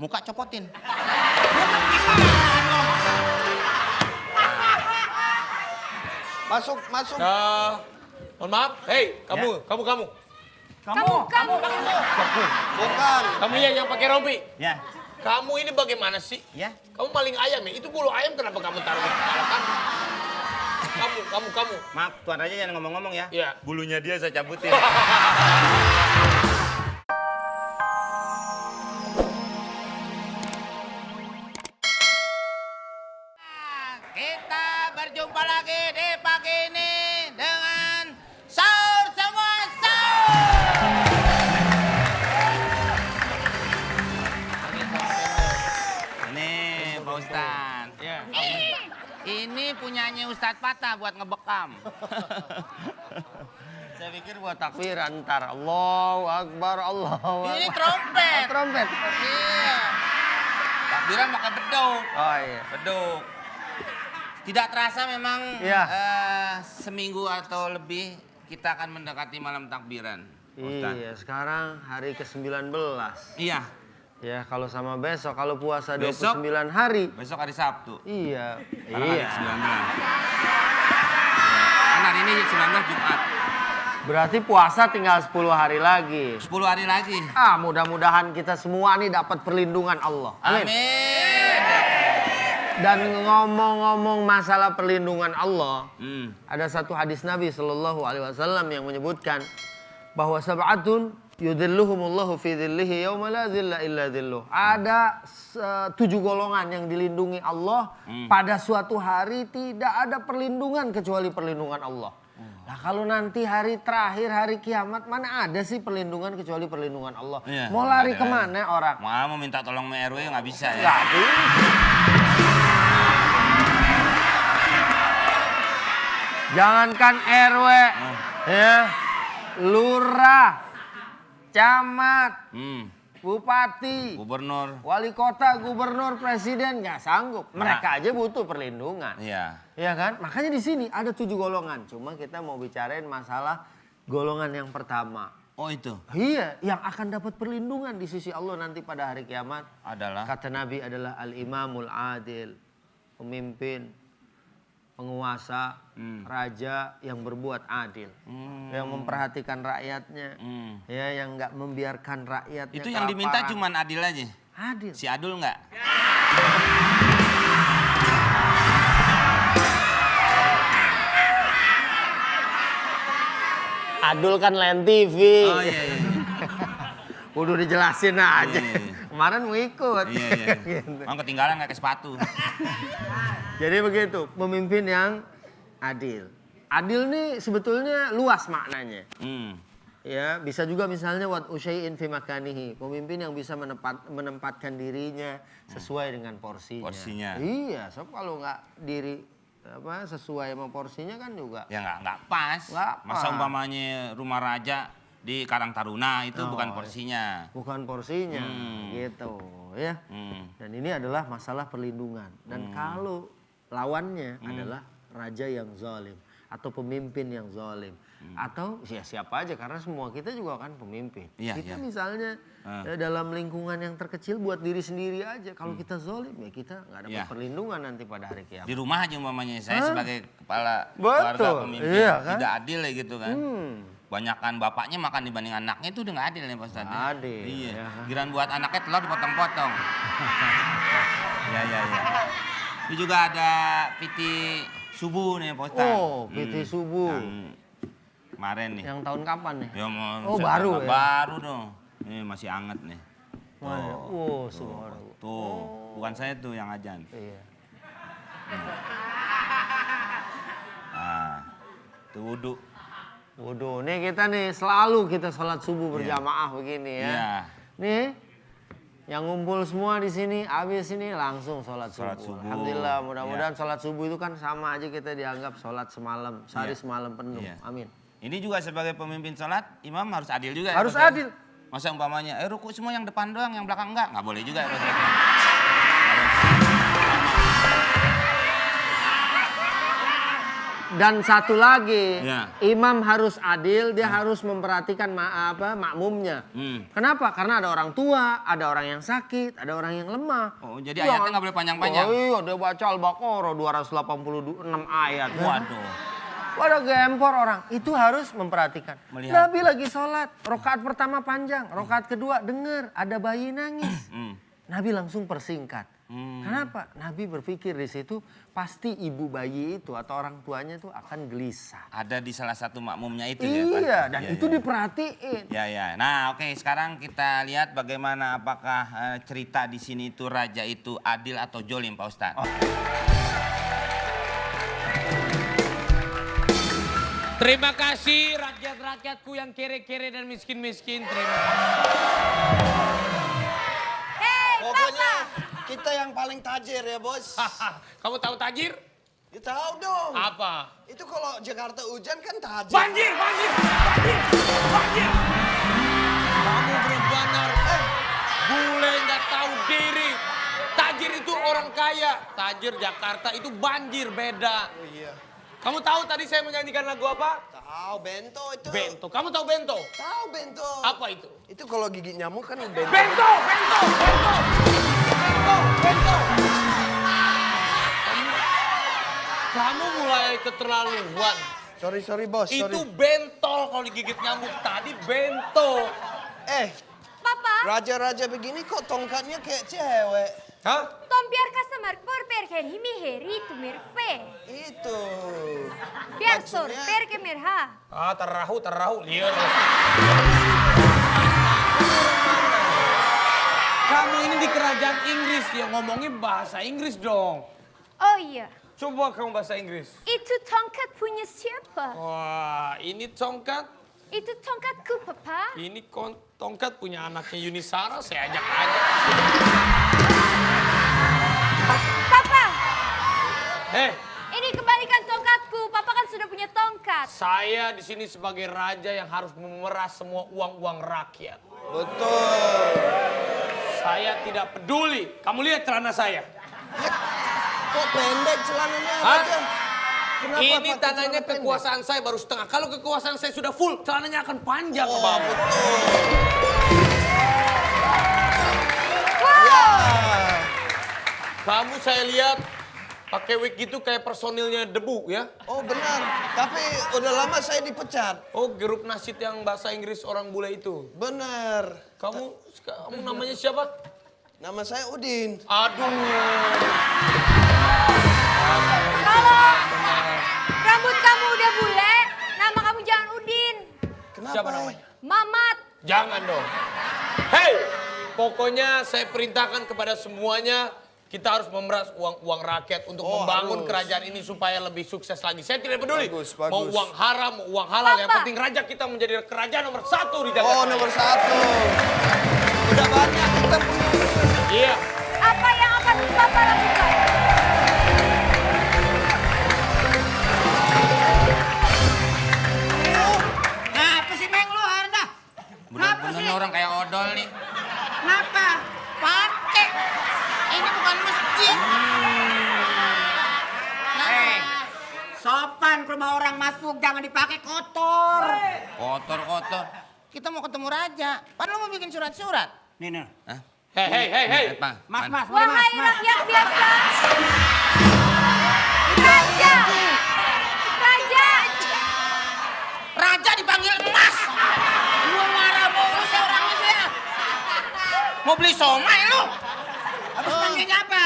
muka copotin. Masuk. Mohon maaf. Hei, kamu. Bukan. Kamunya yang pakai rompi. Ya. Kamu ini bagaimana sih? Ya. Kamu maling ayam ya? Itu bulu ayam kenapa kamu taruh di kepala kamu? Kamu. Maaf, Tuan Raja jangan ngomong-ngomong ya. Iya. Bulunya dia saya cabutin. Kita berjumpa lagi di pagi ini dengan sahur semua sahur. Ini Pak Ustadz. Iya. Ini punyanya Ustadz Patah buat ngebekam. Saya pikir buat takbiran ntar. Allahu Akbar, Allahu Akbar. Ini trompet. Oh, trompet. Iya. Takbiran pakai beduk. Oh iya. Beduk. Tidak terasa memang Iya. seminggu atau lebih kita akan mendekati malam takbiran. Ustadz. Iya, sekarang hari ke-19. Iya. Ya, kalau sama besok, kalau puasa Besok? 29 hari. Besok hari Sabtu. Iya. Sekarang hari Iya. 19. Kan hari ini 19 Jumat. Berarti puasa tinggal 10 hari lagi. 10 hari lagi. Mudah-mudahan kita semua nih dapat perlindungan Allah. Amin. Amin. Dan ngomong-ngomong masalah perlindungan Allah, Hmm. ada satu hadis Nabi Shallallahu Alaihi Wasallam yang menyebutkan bahwa sab'atun yudhilluhumullahu fi dhillihi yauma la dhilla illa dhilluh. Ada 7 golongan yang dilindungi Allah pada suatu hari tidak ada perlindungan kecuali perlindungan Allah. Nah kalau nanti hari terakhir hari kiamat mana ada sih perlindungan kecuali perlindungan Allah. Iya, Mau lari ada. kemana orang? Mau minta tolong sama RW nggak bisa ya? Nggak bisa. Jangankan RW, ya, lurah, camat, bupati, Gubernur. wali kota, gubernur, presiden nggak sanggup. Mereka aja butuh perlindungan. Iya. Iya kan? Makanya di sini ada 7 golongan. Cuma kita mau bicarain masalah golongan yang pertama. Oh itu Iya, yang akan dapat perlindungan di sisi Allah nanti pada hari kiamat. adalah. Kata Nabi adalah al-imamul adil. Pemimpin, penguasa, raja yang berbuat adil. Yang memperhatikan rakyatnya. Ya, yang nggak membiarkan rakyatnya Itu yang diminta kelaparan. cuman Adil aja. Adil. Si Adul nggak? Adul kan Line TV. Oh iya. Udah dijelasin aja. Iya. Kemarin mau ikut. Iya. Gitu. Mau ketinggalan nggak ke sepatu. Jadi begitu, pemimpin yang adil. Adil nih sebetulnya luas maknanya. Ya, bisa juga misalnya wat usyai'in fi makanihi, pemimpin yang bisa menempatkan dirinya sesuai dengan porsinya. Porsinya. Iya, so kalau nggak sesuai sama porsinya kan juga. Ya nggak pas. Nggak Masa pas. umpamanya rumah raja di Karang Taruna itu bukan porsinya. Bukan porsinya, gitu ya. Dan ini adalah masalah perlindungan. Dan kalau lawannya adalah raja yang zalim atau pemimpin yang zalim atau siapa aja karena semua kita juga kan pemimpin. Iya, Kita iya. misalnya dalam lingkungan yang terkecil buat diri sendiri aja. Kalau kita zalim ya kita nggak dapat Iya. perlindungan nanti pada hari kiamat. Di rumah aja umpamanya saya sebagai kepala Betul. keluarga pemimpin Iya, kan? tidak adil ya gitu kan. Banyakan bapaknya makan dibanding anaknya itu udah nggak adil ya Pak Ustadz. Nggak adil, Iya. ya. Giran buat anaknya telur dipotong-potong. Iya. Ini juga ada piti subuh nih Pak Ustadz. Oh, piti subuh. Yang kemarin nih. Yang tahun kapan nih? Ya mau Oh, baru ya? Baru dong. Ini masih anget nih. Oh, subhanallah. Tuh, bukan saya tuh yang ajan. Iya. Nah, tuh wudhu. Waduh, nih kita nih selalu kita sholat subuh berjamaah begini ya. Iya. Nih, yang ngumpul semua di sini, habis ini langsung sholat Sholat subuh. subuh. Alhamdulillah, mudah-mudahan sholat subuh itu kan sama aja kita dianggap sholat semalam, sehari Iya. semalam penuh. Iya. Amin. Ini juga sebagai pemimpin sholat, imam harus adil juga. ya, Harus Pak Ustadz? adil. Masa umpamanya, ruku semua yang depan doang, yang belakang enggak? Nggak boleh juga ya Pak Ustadz. Dan satu lagi, Ya. imam harus adil, dia harus memperhatikan makmumnya. Kenapa? Karena ada orang tua, ada orang yang sakit, ada orang yang lemah. Oh, jadi ayatnya nggak boleh panjang-panjang? Oh iya, dia baca Al-Baqarah 286 ayat. Waduh. Waduh gempor orang, itu harus memperhatikan. Melihat. Nabi lagi sholat, rokaat pertama panjang, rokaat kedua dengar ada bayi nangis. Nabi langsung persingkat. Kenapa? Nabi berpikir di situ pasti ibu bayi itu atau orang tuanya itu akan gelisah. Ada di salah satu makmumnya itu ya, Iya, Pak? dan Iya, itu iya. diperhatiin. Ya. Nah, oke, sekarang kita lihat bagaimana apakah cerita di sini itu raja itu adil atau jolim, Pak Ustadz. Terima kasih rakyat-rakyatku yang kere-kere dan miskin-miskin. Terima kasih. Pokoknya kita yang paling tajir ya bos. Kamu tahu tajir? Ya tahu dong. Apa? Itu kalau Jakarta hujan kan tajir. Banjir. Kamu benar-benar bule nggak tahu diri. Tajir itu orang kaya. Tajir Jakarta itu banjir beda. Oh iya. Kamu tahu tadi saya menyanyikan lagu apa? Tahu bento itu. Bento. Kamu tahu bento? Tahu bento. Apa itu? Itu kalau gigi nyamuk kan bento. Bento. Kamu mulai keterlaluan. Sorry bos. Itu bentol kalau digigit nyamuk. Tadi bento. Papa, Raja-raja begini kok tongkatnya kayak cewek. Hah? tom biar customer perché himi heri tu mirpe. Itu. Biar sor Maksudnya- perché mirha. Ah, terrahu. Lihat. Kamu ini di kerajaan Inggris ya, ngomongin bahasa Inggris dong. Oh iya, Coba kamu bahasa Inggris. itu tongkat punya siapa? Wah, ini tongkat. Itu tongkatku, Papa. Ini tongkat punya anaknya Yunisara, saya ajak aja. Papa, Hei, ini kembalikan tongkatku. Papa kan sudah punya tongkat. saya di sini sebagai raja yang harus memeras semua uang-uang rakyat. Betul. Saya tidak peduli. Kamu lihat celana saya. Kok pendek celananya Hah? Raja? Kenapa Ini pakai tandanya celana pendek? kekuasaan saya baru setengah. Kalau kekuasaan saya sudah full, celananya akan panjang ke Oh, bawah. betul. Kamu saya lihat pakai wig gitu kayak personilnya debu ya. Oh benar. Tapi udah lama saya dipecat. Oh, grup nasid yang bahasa Inggris orang bule itu. Benar. Kamu namanya siapa? Nama saya Udin. Aduh. Kalau rambut kamu udah bule, nama kamu jangan Udin. Kenapa? Siapa namanya? Mamat. Jangan dong. Hei, pokoknya saya perintahkan kepada semuanya kita harus memeras uang rakyat untuk membangun harus. kerajaan ini supaya lebih sukses lagi. Saya tidak peduli Bagus, mau bagus. uang haram, mau uang halal. Yang Papa. penting raja kita menjadi kerajaan nomor 1 di Jakarta. Oh nomor 1. Udah banyak kita punya. Iya. Apa yang akan Papa lakukan? Apa sih Meng lu Arda? Bener-bener orang kayak odol nih. Kenapa? Pakai. Ini bukan masjid. Sopan ke rumah orang masuk, jangan dipakai kotor. Kotor. Kita mau ketemu raja, padahal mau bikin surat-surat. Nih. Hah? Hei. Apa? Mas, Mana? boleh Wahai mas. rakyat biasa. Raja. Raja dipanggil emas. Lu marah mulu sih orangnya sih. Mau beli somai lu? Habis panggilnya apa?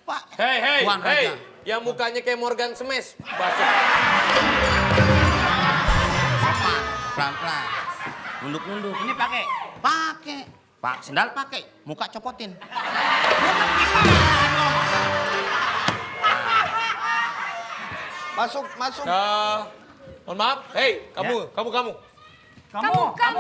Pak. Hei. Tuan Raja. Yang mukanya kayak Morgan Smash. Basuh. Pelan-pelan. Nunduk. Ini pakai. Pakai. Pak, sendal Pakai. Muka copotin. Masuk. Mohon maaf. Hei, kamu. Kamu. Bukan.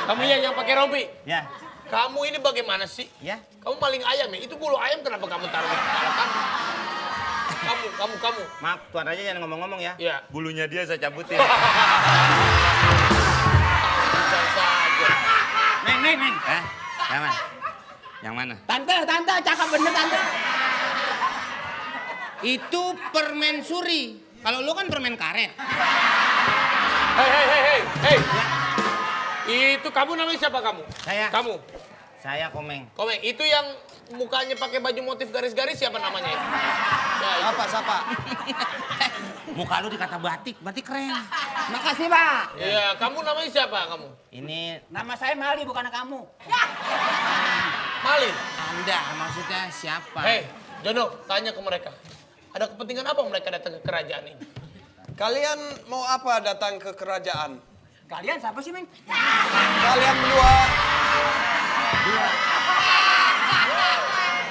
Kamu yang pakai rompi. Ya. Kamu ini bagaimana sih? Ya. Kamu maling ayam ya? Itu bulu ayam kenapa kamu taruh di kepala kamu? Kamu. Maaf, Tuan Raja jangan ngomong-ngomong ya. Iya. Bulunya dia saya cabutin. Bisa saja. Neng. Yang mana? Yang mana? Tante, cakep bener tante. Itu permen suri. Kalau lu kan permen karet. Hei. Itu kamu namanya siapa kamu? Saya. Kamu. Saya Komeng. Komeng, itu yang mukanya pakai baju motif garis-garis siapa namanya? Ya, itu. Siapa? Muka lu dikata batik keren. Makasih, Pak. Iya, kamu namanya siapa kamu? Ini Nama saya Mali, bukan kamu. Mali. Anda maksudnya siapa? Hei, Jono, tanya ke mereka. Ada kepentingan apa mereka datang ke kerajaan ini? Kalian mau apa datang ke kerajaan? Kalian siapa sih, Meng? Kalian berdua.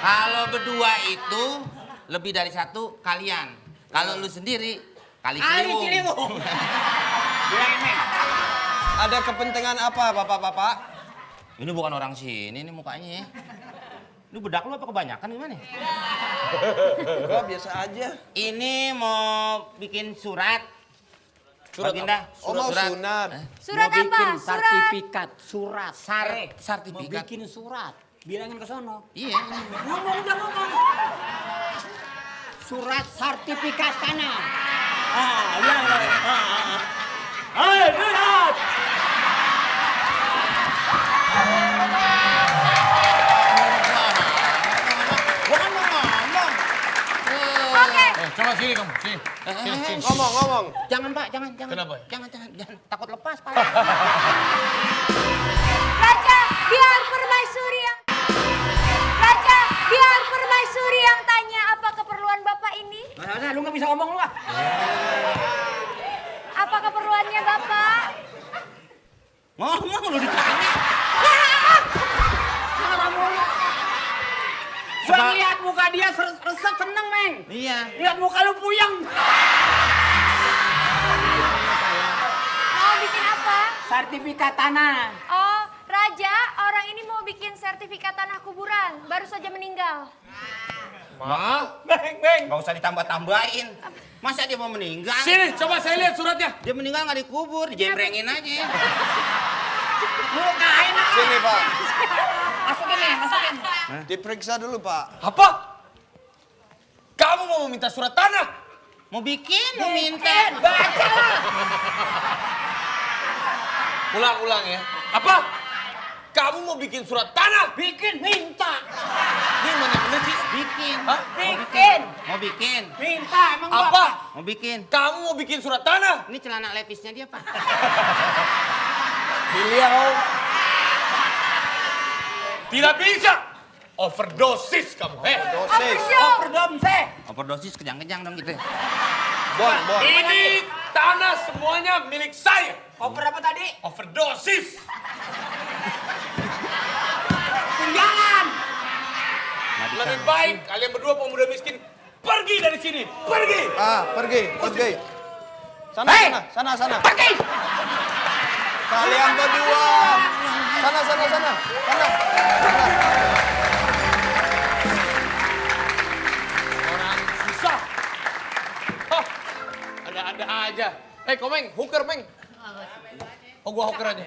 Kalau berdua itu lebih dari satu kalian. Kalau lu sendiri kali Ciliwung. Bilangin, Meng. Ada kepentingan apa bapak-bapak? Ini bukan orang sini, ini mukanya ya. Lu bedak lu apa kebanyakan gimana? Enggak, biasa aja. Ini mau bikin surat. Surat Baginda, Oh, mau sunat. Surat Mau bikin apa? Surat. sertifikat, surat. Mau Sertifikat. bikin surat. Bilangin ke sono. Iya. Ngomong, udah ngomong. Surat sertifikat tanah. Iya. Ayo, lihat. Gua kan mau ngomong. Oke. Coba sini kamu, sini. Sini. Ngomong. Jangan Pak, jangan. Kenapa? Jangan. Takut lepas Pak. Raja, biar permaisuri yang tanya apa keperluan Bapak ini. Masa lu nggak bisa ngomong lu ah? Apa keperluannya Bapak? Ngomong lu ditanya. Marah mulu. Gua lihat muka dia resep seneng, Meng. Iya. Lihat muka lu puyeng. Mau bikin apa? Sertifikat tanah. Oh, Raja, orang ini mau bikin sertifikat tanah kuburan. Baru saja meninggal. Meng. Gak usah ditambah-tambahin. Masa dia mau meninggal? Sini, coba saya lihat suratnya. Dia meninggal nggak dikubur, dijembrengin aja. Mukain. Sini, Pak. Masukin nih, masukin. Diperiksa dulu, Pak. Apa? Kamu mau meminta surat tanah? Mau bikin, mau minta. Baca lah. Ulang ya. Apa? Kamu mau bikin surat tanah? Bikin, minta. Ini mana bener sih? Bikin. Hah? Bikin. Mau bikin. Minta, emang Apa? Bapak. Mau bikin. Kamu mau bikin surat tanah? Ini celana levisnya dia Pak. Beliau tidak bisa. Overdosis kamu. Dosis. Overdose. Overdosis kejang-kejang dong gitu. Bon. Ini tanah semuanya milik saya. Over apa tadi? Overdosis. Tunjangan. Nggak bisa. Lebih baik kalian berdua pemuda miskin pergi dari sini. Pergi. Pergi. Sana. Pergi. Kalian berdua. Sana. Orang susah. Hah, ada-ada aja. Komeng, hooker, Meng. Oh, gua hooker aja.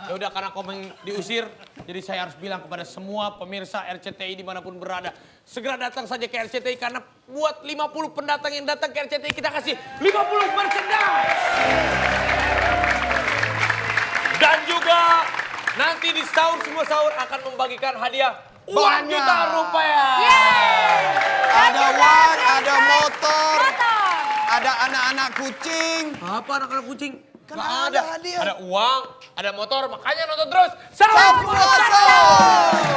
Ya udah, karena Komeng diusir, jadi saya harus bilang kepada semua pemirsa RCTI dimanapun berada, segera datang saja ke RCTI karena buat 50 pendatang yang datang ke RCTI kita kasih 50 merchandise. Dan juga nanti di sahur semua sahur akan membagikan hadiah uang Banyak. jutaan rupiah. Ada uang, ada motor, Motor. ada anak-anak kucing. Apa anak-anak kucing? Kan ada hadiah. Ada uang, ada motor, makanya nonton terus. Sapu Asal.